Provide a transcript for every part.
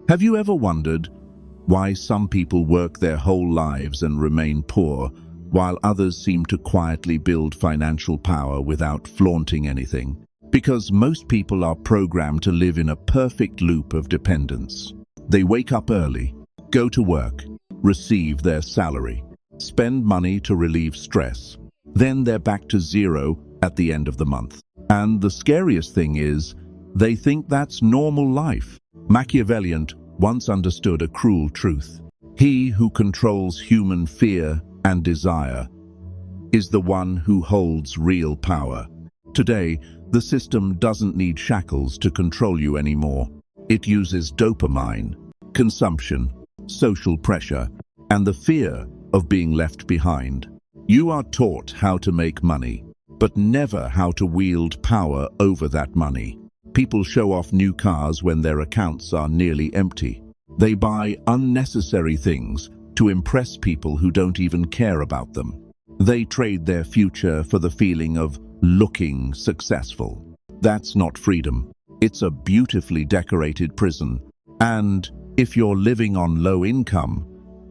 Have you ever wondered why some people work their whole lives and remain poor, while others seem to quietly build financial power without flaunting anything? Because most people are programmed to live in a perfect loop of dependence. They wake up early, go to work, receive their salary, spend money to relieve stress. Then they're back to zero at the end of the month. And the scariest thing is, they think that's normal life. Machiavellian once understood a cruel truth. He who controls human fear and desire is the one who holds real power. Today, the system doesn't need shackles to control you anymore. It uses dopamine, consumption, social pressure, and the fear of being left behind. You are taught how to make money, but never how to wield power over that money. People show off new cars when their accounts are nearly empty. They buy unnecessary things to impress people who don't even care about them. They trade their future for the feeling of looking successful. That's not freedom. It's a beautifully decorated prison. And if you're living on low income,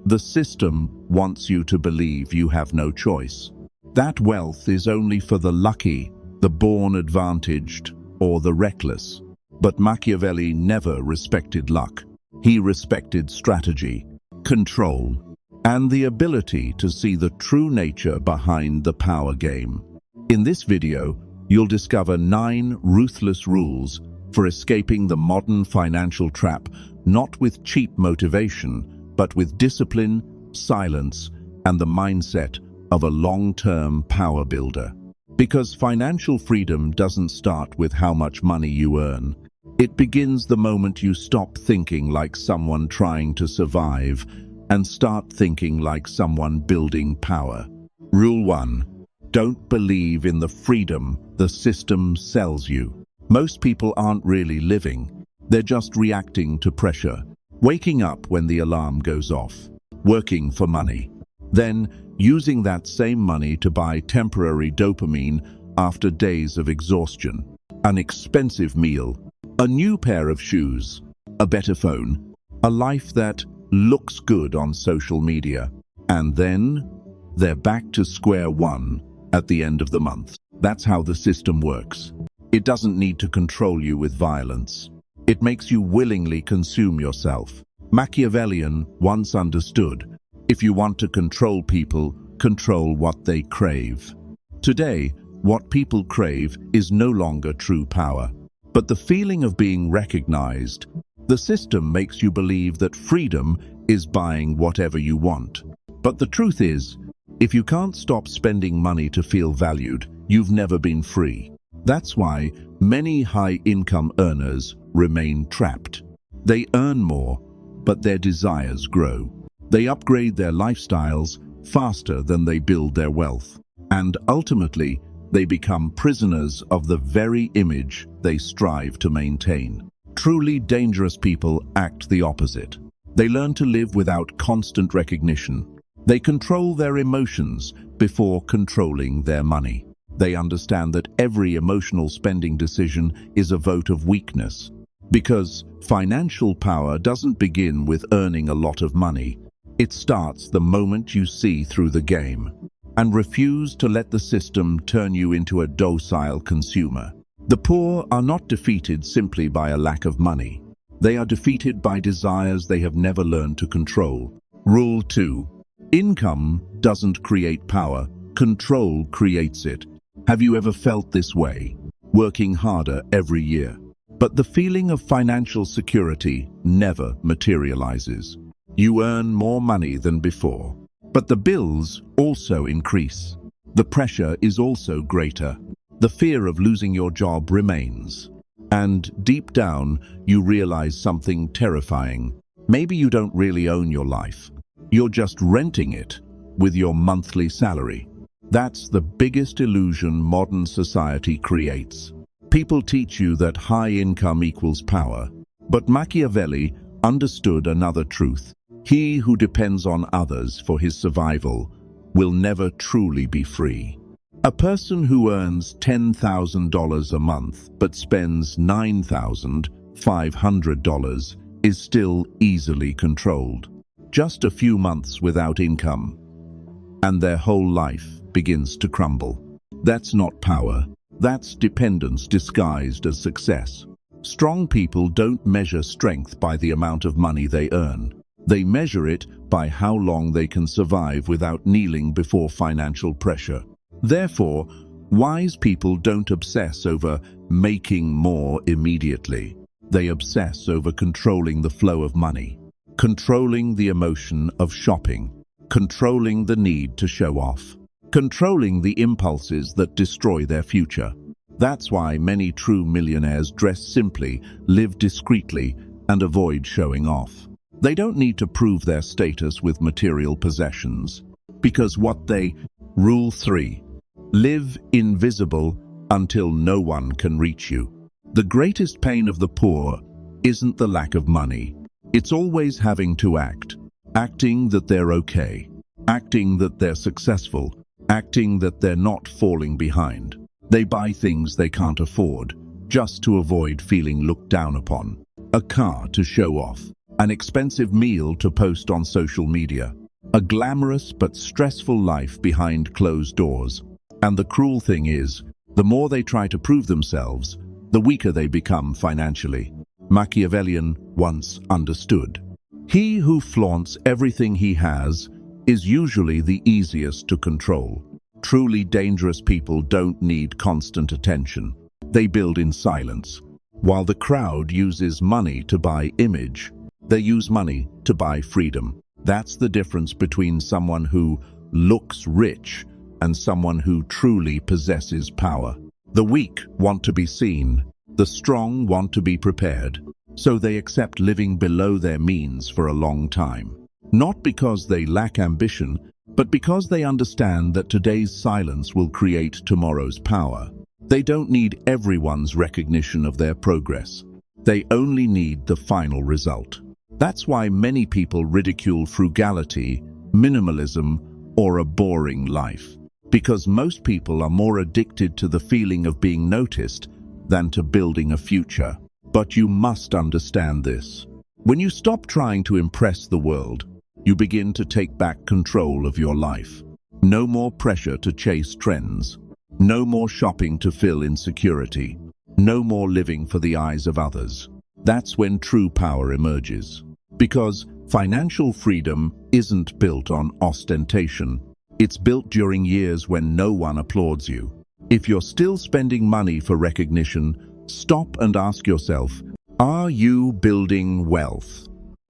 the system wants you to believe you have no choice. That wealth is only for the lucky, the born advantaged, or the reckless. But Machiavelli never respected luck. He respected strategy, control, and the ability to see the true nature behind the power game. In this video, you'll discover 9 ruthless rules for escaping the modern financial trap, not with cheap motivation, but with discipline, silence, and the mindset of a long-term power builder. Because financial freedom doesn't start with how much money you earn. It begins the moment you stop thinking like someone trying to survive and start thinking like someone building power. Rule 1. Don't believe in the freedom the system sells you. Most people aren't really living. They're just reacting to pressure. Waking up when the alarm goes off. Working for money. Then using that same money to buy temporary dopamine after days of exhaustion. An expensive meal. A new pair of shoes. A better phone. A life that looks good on social media. And then they're back to square one at the end of the month. That's how the system works. It doesn't need to control you with violence. It makes you willingly consume yourself. Machiavellian once understood, if you want to control people, control what they crave. Today, what people crave is no longer true power, but the feeling of being recognized. The system makes you believe that freedom is buying whatever you want. But the truth is, if you can't stop spending money to feel valued, you've never been free. That's why many high-income earners remain trapped. They earn more, but their desires grow. They upgrade their lifestyles faster than they build their wealth. And ultimately, they become prisoners of the very image they strive to maintain. Truly dangerous people act the opposite. They learn to live without constant recognition. They control their emotions before controlling their money. They understand that every emotional spending decision is a vote of weakness. Because financial power doesn't begin with earning a lot of money. It starts the moment you see through the game and refuse to let the system turn you into a docile consumer. The poor are not defeated simply by a lack of money. They are defeated by desires they have never learned to control. Rule 2. Income doesn't create power, control creates it. Have you ever felt this way? Working harder every year. But the feeling of financial security never materializes. You earn more money than before. But the bills also increase. The pressure is also greater. The fear of losing your job remains. And deep down, you realize something terrifying. Maybe you don't really own your life. You're just renting it with your monthly salary. That's the biggest illusion modern society creates. People teach you that high income equals power. But Machiavelli understood another truth. He who depends on others for his survival will never truly be free. A person who earns $10,000 a month but spends $9,500 is still easily controlled. Just a few months without income, and their whole life begins to crumble. That's not power. That's dependence disguised as success. Strong people don't measure strength by the amount of money they earn. They measure it by how long they can survive without kneeling before financial pressure. Therefore, wise people don't obsess over making more immediately. They obsess over controlling the flow of money, controlling the emotion of shopping, controlling the need to show off, controlling the impulses that destroy their future. That's why many true millionaires dress simply, live discreetly, and avoid showing off. They don't need to prove their status with material possessions, because what they... Rule 3. Live invisible until no one can reach you. The greatest pain of the poor isn't the lack of money. It's always having to act. Acting that they're okay. Acting that they're successful. Acting that they're not falling behind. They buy things they can't afford, just to avoid feeling looked down upon. A car to show off. An expensive meal to post on social media. A glamorous but stressful life behind closed doors. And the cruel thing is, the more they try to prove themselves, the weaker they become financially. Machiavellian once understood. He who flaunts everything he has is usually the easiest to control. Truly dangerous people don't need constant attention. They build in silence. While the crowd uses money to buy image, they use money to buy freedom. That's the difference between someone who looks rich and someone who truly possesses power. The weak want to be seen. The strong want to be prepared. So they accept living below their means for a long time. Not because they lack ambition, but because they understand that today's silence will create tomorrow's power. They don't need everyone's recognition of their progress. They only need the final result. That's why many people ridicule frugality, minimalism, or a boring life. Because most people are more addicted to the feeling of being noticed than to building a future. But you must understand this. When you stop trying to impress the world, you begin to take back control of your life. No more pressure to chase trends. No more shopping to fill insecurity. No more living for the eyes of others. That's when true power emerges. Because financial freedom isn't built on ostentation. It's built during years when no one applauds you. If you're still spending money for recognition, stop and ask yourself, are you building wealth?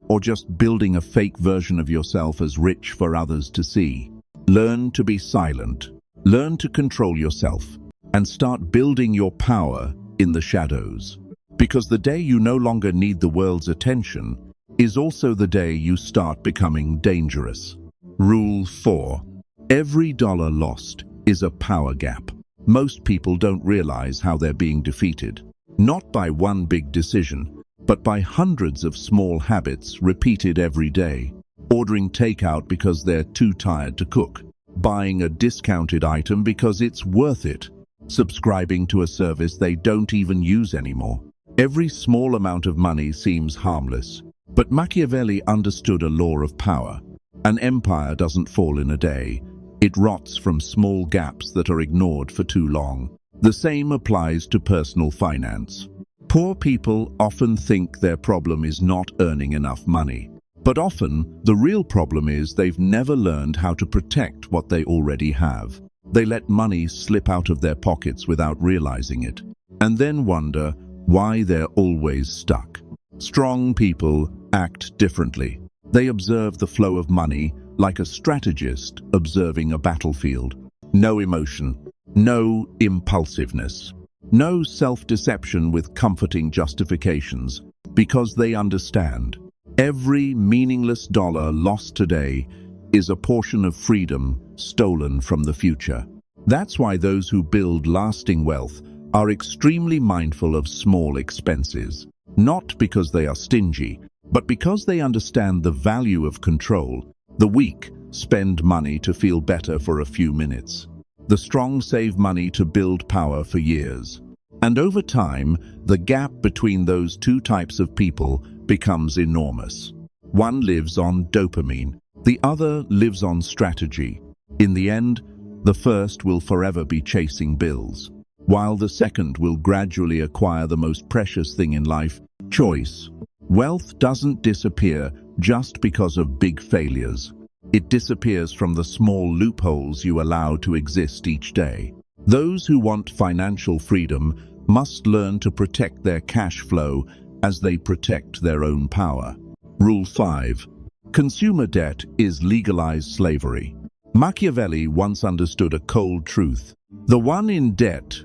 Or just building a fake version of yourself as rich for others to see? Learn to be silent. Learn to control yourself. And start building your power in the shadows. Because the day you no longer need the world's attention is also the day you start becoming dangerous. Rule 4. Every dollar lost is a power gap. Most people don't realize how they're being defeated. Not by one big decision, but by hundreds of small habits repeated every day. Ordering takeout because they're too tired to cook. Buying a discounted item because it's worth it. Subscribing to a service they don't even use anymore. Every small amount of money seems harmless. But Machiavelli understood a law of power. An empire doesn't fall in a day. It rots from small gaps that are ignored for too long. The same applies to personal finance. Poor people often think their problem is not earning enough money. But often, the real problem is they've never learned how to protect what they already have. They let money slip out of their pockets without realizing it, and then wonder why they're always stuck. Strong people act differently. They observe the flow of money like a strategist observing a battlefield. No emotion, no impulsiveness, no self-deception with comforting justifications, because they understand. Every meaningless dollar lost today is a portion of freedom stolen from the future. That's why those who build lasting wealth are extremely mindful of small expenses. Not because they are stingy, but because they understand the value of control. The weak spend money to feel better for a few minutes. The strong save money to build power for years. And over time, the gap between those two types of people becomes enormous. One lives on dopamine, the other lives on strategy. In the end, the first will forever be chasing bills, while the second will gradually acquire the most precious thing in life, choice. Wealth doesn't disappear just because of big failures. It disappears from the small loopholes you allow to exist each day. Those who want financial freedom must learn to protect their cash flow as they protect their own power. Rule 5. Consumer debt is legalized slavery. Machiavelli once understood a cold truth. The one in debt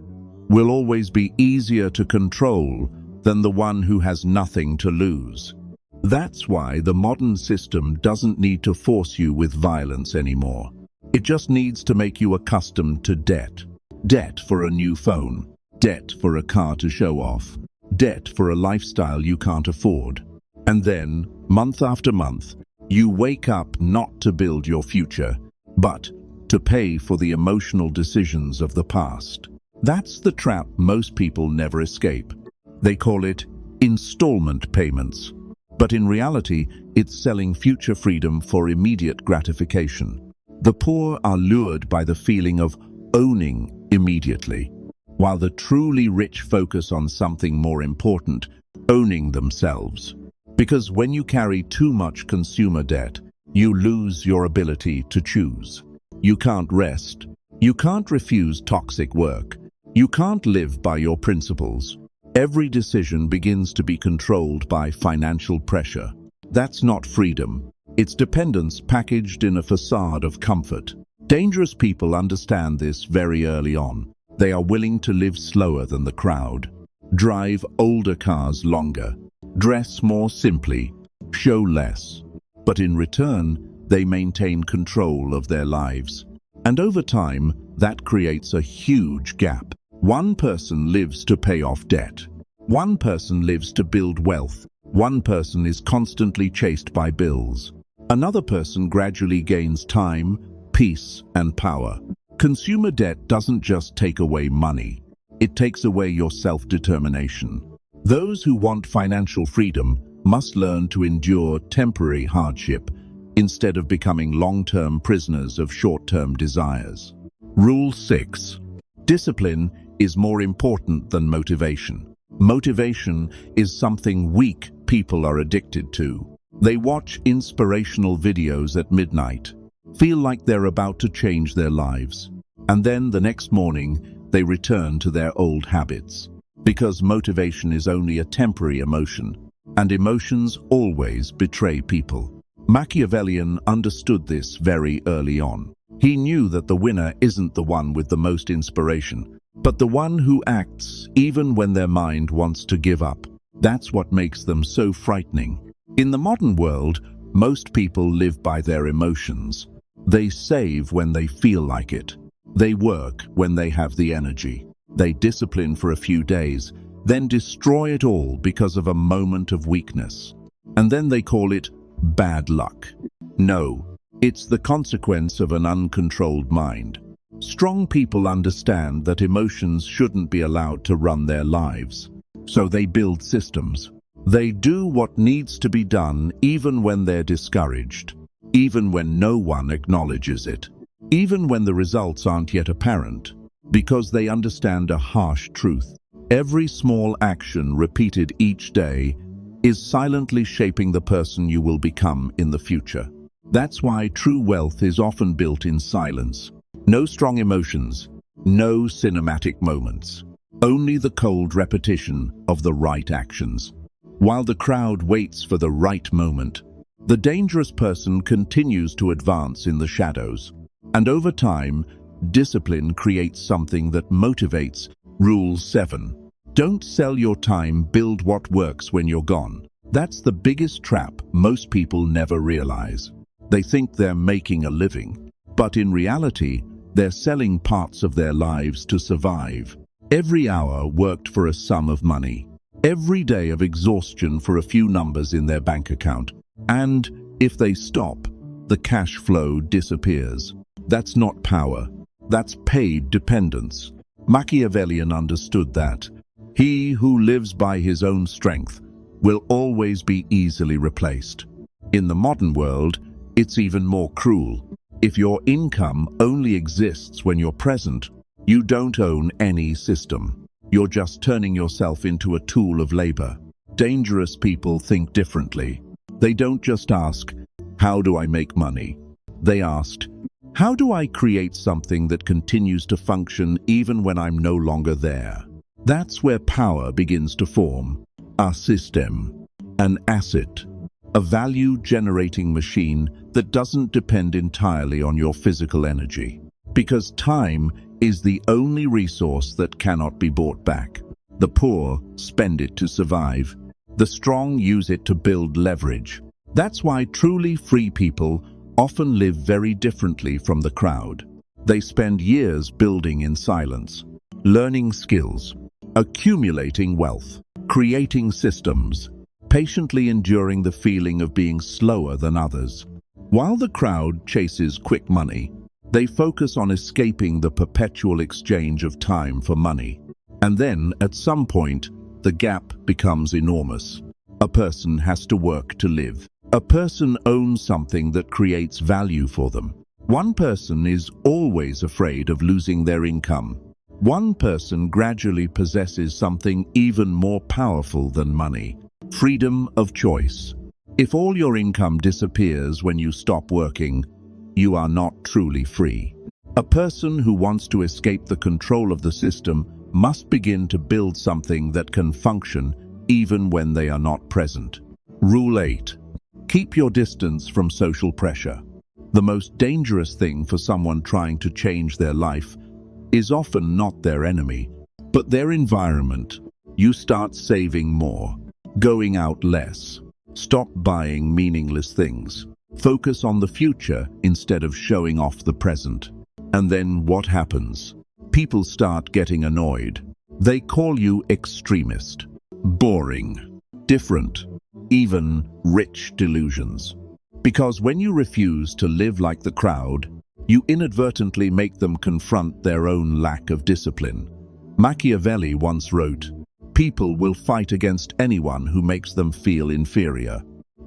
will always be easier to control than the one who has nothing to lose. That's why the modern system doesn't need to force you with violence anymore. It just needs to make you accustomed to debt. Debt for a new phone, debt for a car to show off, debt for a lifestyle you can't afford. And then, month after month, you wake up not to build your future, but to pay for the emotional decisions of the past. That's the trap most people never escape. They call it installment payments. But in reality, it's selling future freedom for immediate gratification. The poor are lured by the feeling of owning immediately, while the truly rich focus on something more important, owning themselves. Because when you carry too much consumer debt, you lose your ability to choose. You can't rest. You can't refuse toxic work. You can't live by your principles. Every decision begins to be controlled by financial pressure. That's not freedom. It's dependence packaged in a facade of comfort. Dangerous people understand this very early on. They are willing to live slower than the crowd, drive older cars longer, dress more simply, show less. But in return, they maintain control of their lives. And over time, that creates a huge gap. One person lives to pay off debt. One person lives to build wealth. One person is constantly chased by bills. Another person gradually gains time, peace, and power. Consumer debt doesn't just take away money. It takes away your self-determination. Those who want financial freedom must learn to endure temporary hardship instead of becoming long-term prisoners of short-term desires. Rule 6. Discipline is more important than motivation. Motivation is something weak people are addicted to. They watch inspirational videos at midnight, feel like they're about to change their lives, and then the next morning they return to their old habits. Because motivation is only a temporary emotion, and emotions always betray people. Machiavellian understood this very early on. He knew that the winner isn't the one with the most inspiration, but the one who acts even when their mind wants to give up. That's what makes them so frightening. In the modern world, most people live by their emotions. They save when they feel like it. They work when they have the energy. They discipline for a few days, then destroy it all because of a moment of weakness. And then they call it bad luck. No, it's the consequence of an uncontrolled mind. Strong people understand that emotions shouldn't be allowed to run their lives. So they build systems. They do what needs to be done even when they're discouraged, even when no one acknowledges it, even when the results aren't yet apparent, because they understand a harsh truth. Every small action repeated each day is silently shaping the person you will become in the future. That's why true wealth is often built in silence. No strong emotions, no cinematic moments, only the cold repetition of the right actions. While the crowd waits for the right moment, the dangerous person continues to advance in the shadows. And over time, discipline creates something that motivates. Rule 7. Don't sell your time, build what works when you're gone. That's the biggest trap most people never realize. They think they're making a living, but in reality, they're selling parts of their lives to survive. Every hour worked for a sum of money. Every day of exhaustion for a few numbers in their bank account. And if they stop, the cash flow disappears. That's not power. That's paid dependence. Machiavellian understood that. He who lives by his own strength will always be easily replaced. In the modern world, it's even more cruel. If your income only exists when you're present, you don't own any system. You're just turning yourself into a tool of labor. Dangerous people think differently. They don't just ask, "How do I make money?" They ask, "How do I create something that continues to function even when I'm no longer there?" That's where power begins to form. A system, an asset, a value-generating machine that doesn't depend entirely on your physical energy. Because time is the only resource that cannot be bought back. The poor spend it to survive. The strong use it to build leverage. That's why truly free people often live very differently from the crowd. They spend years building in silence, learning skills, accumulating wealth, creating systems, patiently enduring the feeling of being slower than others. While the crowd chases quick money, they focus on escaping the perpetual exchange of time for money. And then, at some point, the gap becomes enormous. A person has to work to live. A person owns something that creates value for them. One person is always afraid of losing their income. One person gradually possesses something even more powerful than money: freedom of choice. If all your income disappears when you stop working, you are not truly free. A person who wants to escape the control of the system must begin to build something that can function even when they are not present. Rule 8. Keep your distance from social pressure. The most dangerous thing for someone trying to change their life is often not their enemy, but their environment. You start saving more, going out less, stop buying meaningless things, focus on the future instead of showing off the present. And then what happens? People start getting annoyed. They call you extremist, boring, different, even rich delusions. Because when you refuse to live like the crowd, you inadvertently make them confront their own lack of discipline. Machiavelli once wrote, "People will fight against anyone who makes them feel inferior."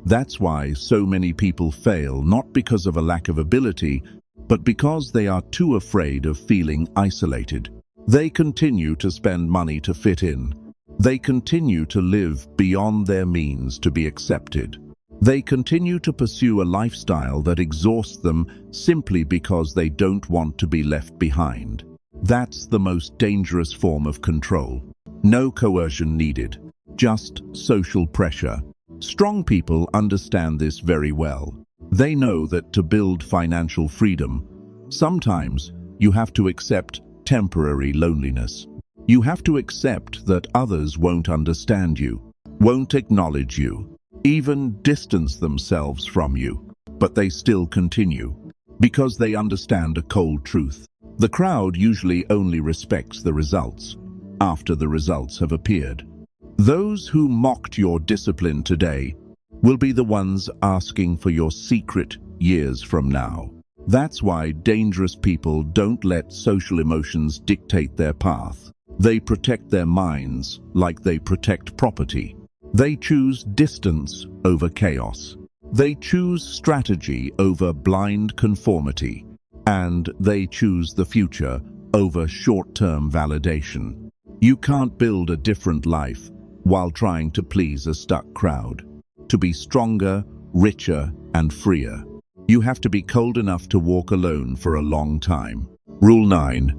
That's why so many people fail, not because of a lack of ability, but because they are too afraid of feeling isolated. They continue to spend money to fit in. They continue to live beyond their means to be accepted. They continue to pursue a lifestyle that exhausts them simply because they don't want to be left behind. That's the most dangerous form of control. No coercion needed, just social pressure. Strong people understand this very well. They know that to build financial freedom, sometimes you have to accept temporary loneliness. You have to accept that others won't understand you, won't acknowledge you, even distance themselves from you. But they still continue, because they understand a cold truth. The crowd usually only respects the results, after the results have appeared. Those who mocked your discipline today will be the ones asking for your secret years from now. That's why dangerous people don't let social emotions dictate their path. They protect their minds like they protect property. They choose distance over chaos. They choose strategy over blind conformity. And they choose the future over short-term validation. You can't build a different life while trying to please a stuck crowd. To be stronger, richer, and freer, you have to be cold enough to walk alone for a long time. Rule 9.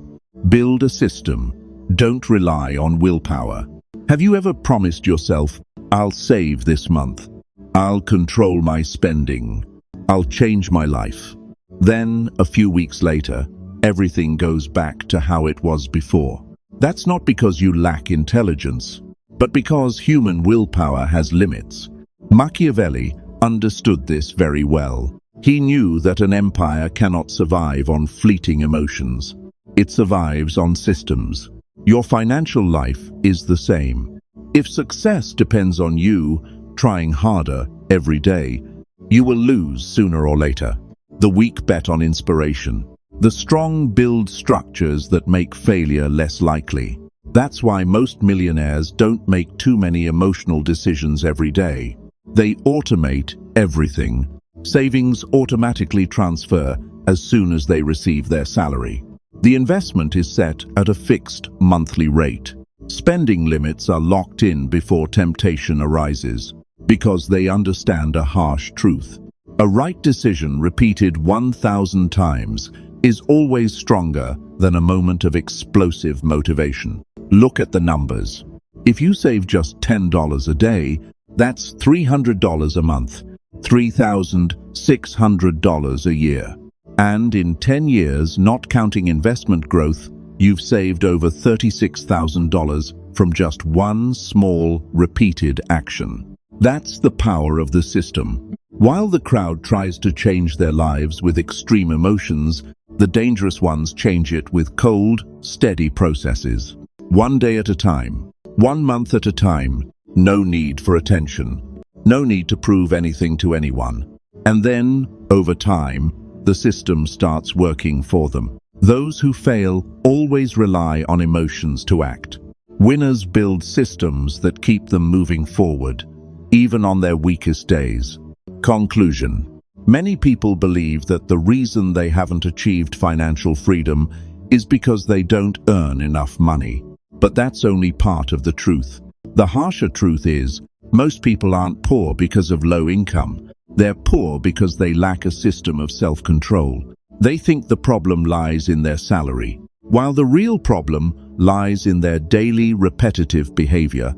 Build a system. Don't rely on willpower. Have you ever promised yourself, "I'll save this month. I'll control my spending. I'll change my life." Then, a few weeks later, everything goes back to how it was before. That's not because you lack intelligence, but because human willpower has limits. Machiavelli understood this very well. He knew that an empire cannot survive on fleeting emotions. It survives on systems. Your financial life is the same. If success depends on you trying harder every day, you will lose sooner or later. The weak bet on inspiration. The strong build structures that make failure less likely. That's why most millionaires don't make too many emotional decisions every day. They automate everything. Savings automatically transfer as soon as they receive their salary. The investment is set at a fixed monthly rate. Spending limits are locked in before temptation arises, because they understand a harsh truth. A right decision repeated 1,000 times is always stronger than a moment of explosive motivation. Look at the numbers. If you save just $10 a day, that's $300 a month, $3,600 a year. And in 10 years, not counting investment growth, you've saved over $36,000 from just one small, repeated action. That's the power of the system. While the crowd tries to change their lives with extreme emotions, the dangerous ones change it with cold, steady processes. One day at a time, 1 month at a time, no need for attention, no need to prove anything to anyone. And then, over time, the system starts working for them. Those who fail always rely on emotions to act. Winners build systems that keep them moving forward, even on their weakest days. Conclusion. Many people believe that the reason they haven't achieved financial freedom is because they don't earn enough money. But that's only part of the truth. The harsher truth is, most people aren't poor because of low income. They're poor because they lack a system of self-control. They think the problem lies in their salary, while the real problem lies in their daily repetitive behavior.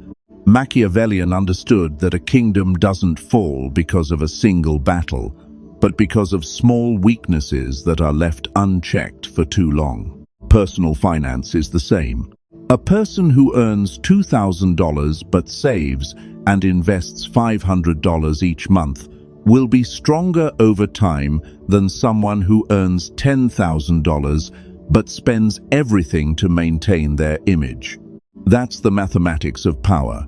Machiavellian understood that a kingdom doesn't fall because of a single battle, but because of small weaknesses that are left unchecked for too long. Personal finance is the same. A person who earns $2,000 but saves and invests $500 each month will be stronger over time than someone who earns $10,000 but spends everything to maintain their image. That's the mathematics of power.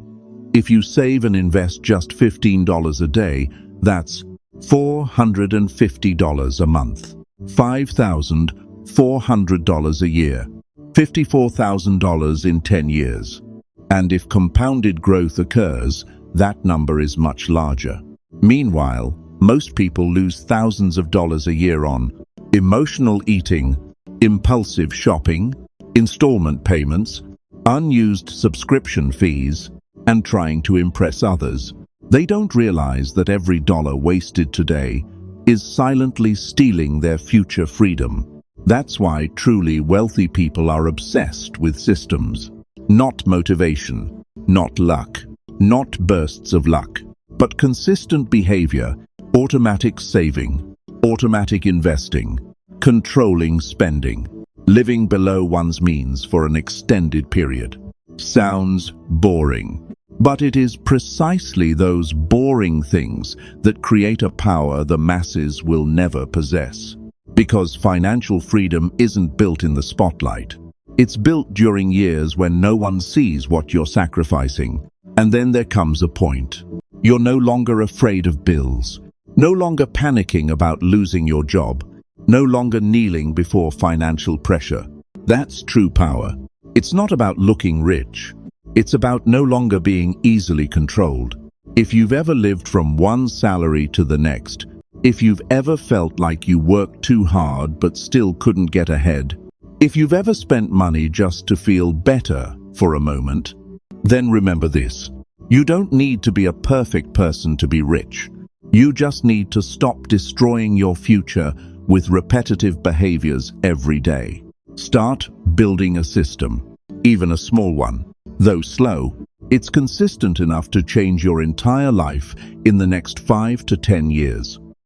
If you save and invest just $15 a day, that's $450 a month, $5,400 a year, $54,000 in 10 years. And if compounded growth occurs, that number is much larger. Meanwhile, most people lose thousands of dollars a year on emotional eating, impulsive shopping, installment payments, unused subscription fees, and trying to impress others. They don't realize that every dollar wasted today is silently stealing their future freedom. That's why truly wealthy people are obsessed with systems. Not motivation, not luck, not bursts of luck, but consistent behavior, automatic saving, automatic investing, controlling spending, living below one's means for an extended period. Sounds boring, but it is precisely those boring things that create a power the masses will never possess. Because financial freedom isn't built in the spotlight. It's built during years when no one sees what you're sacrificing. And then there comes a point. You're no longer afraid of bills, no longer panicking about losing your job, no longer kneeling before financial pressure. That's true power. It's not about looking rich. It's about no longer being easily controlled. If you've ever lived from one salary to the next, if you've ever felt like you worked too hard but still couldn't get ahead, if you've ever spent money just to feel better for a moment, then remember this. You don't need to be a perfect person to be rich. You just need to stop destroying your future with repetitive behaviors every day. Start building a system, even a small one. Though slow, it's consistent enough to change your entire life in the next 5 to 10 years.